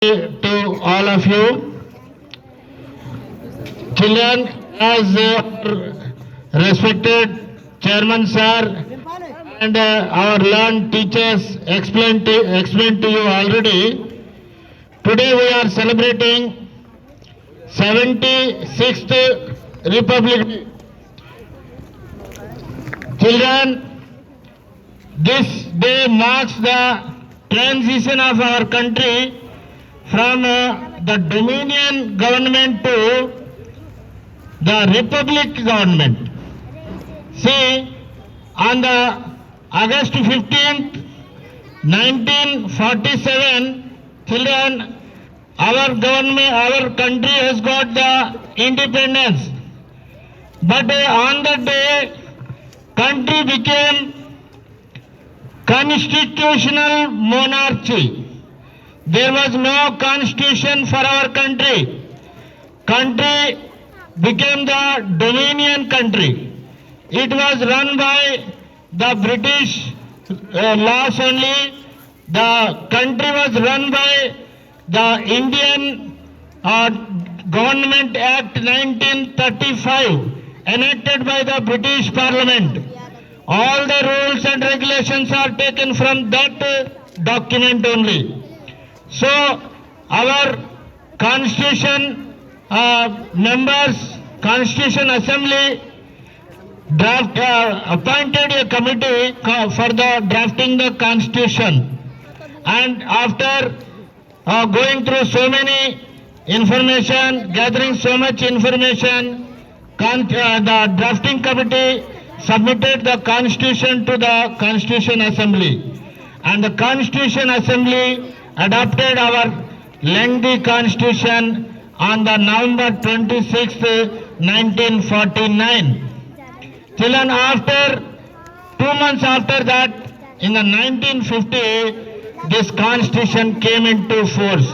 to all of you. Children, as respected Chairman Sir and our learned teachers explained to you already, today we are celebrating 76th Republic Day. Children, this day marks the transition of our country from the Dominion government to the Republic government. See, on the August 15th, 1947, children, our government, our country has got the independence. But on that day, country became constitutional monarchy. There was no constitution for our country. Country became the Dominion country. It was run by the British laws only. The country was run by the Indian Government Act 1935, enacted by the British Parliament. All the rules and regulations are taken from that document only. So, our Constitution members, Constitution Assembly appointed a committee for the drafting the Constitution. And after going through so many information, gathering so much information, the drafting committee submitted the Constitution to the Constitution Assembly. And the Constitution Assembly adopted our lengthy Constitution on the November 26, 1949. Children, after 2 months after that, in the 1950, this Constitution came into force.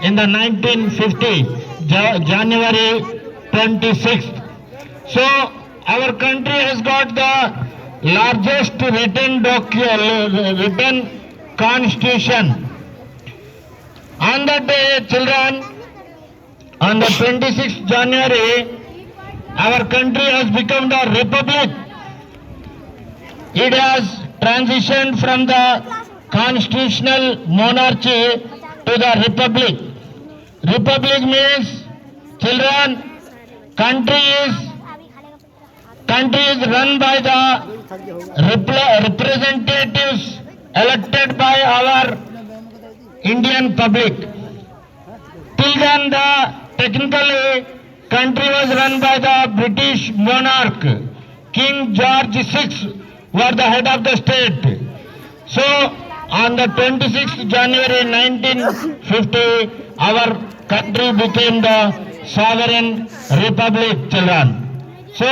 In the 1950, January 26th. So, our country has got the largest written Constitution. On that day, children, on the 26th January, our country has become the Republic. It has transitioned from the constitutional monarchy to the Republic. Republic means, children, country is run by the representatives elected by our Indian public. Till then, technically, country was run by the British monarch. King George VI was the head of the state. So, on the 26th January 1950, our country became the sovereign republic, children. So,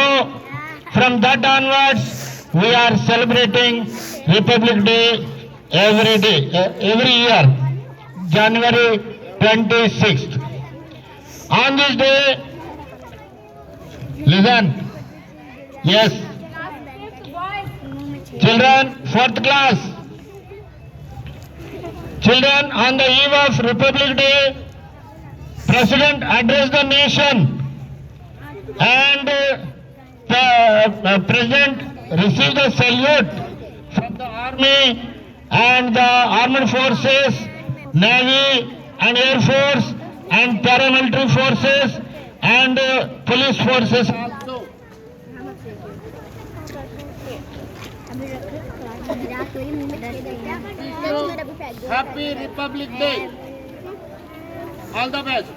from that onwards, we are celebrating Republic Day every year, January 26th. On this day, listen, yes, children, 4th class, children, on the eve of Republic Day, President addressed the nation and the President received a salute from the Army and the Armed Forces, Navy and Air Force and paramilitary forces and police forces also. Happy Republic Day. All the best.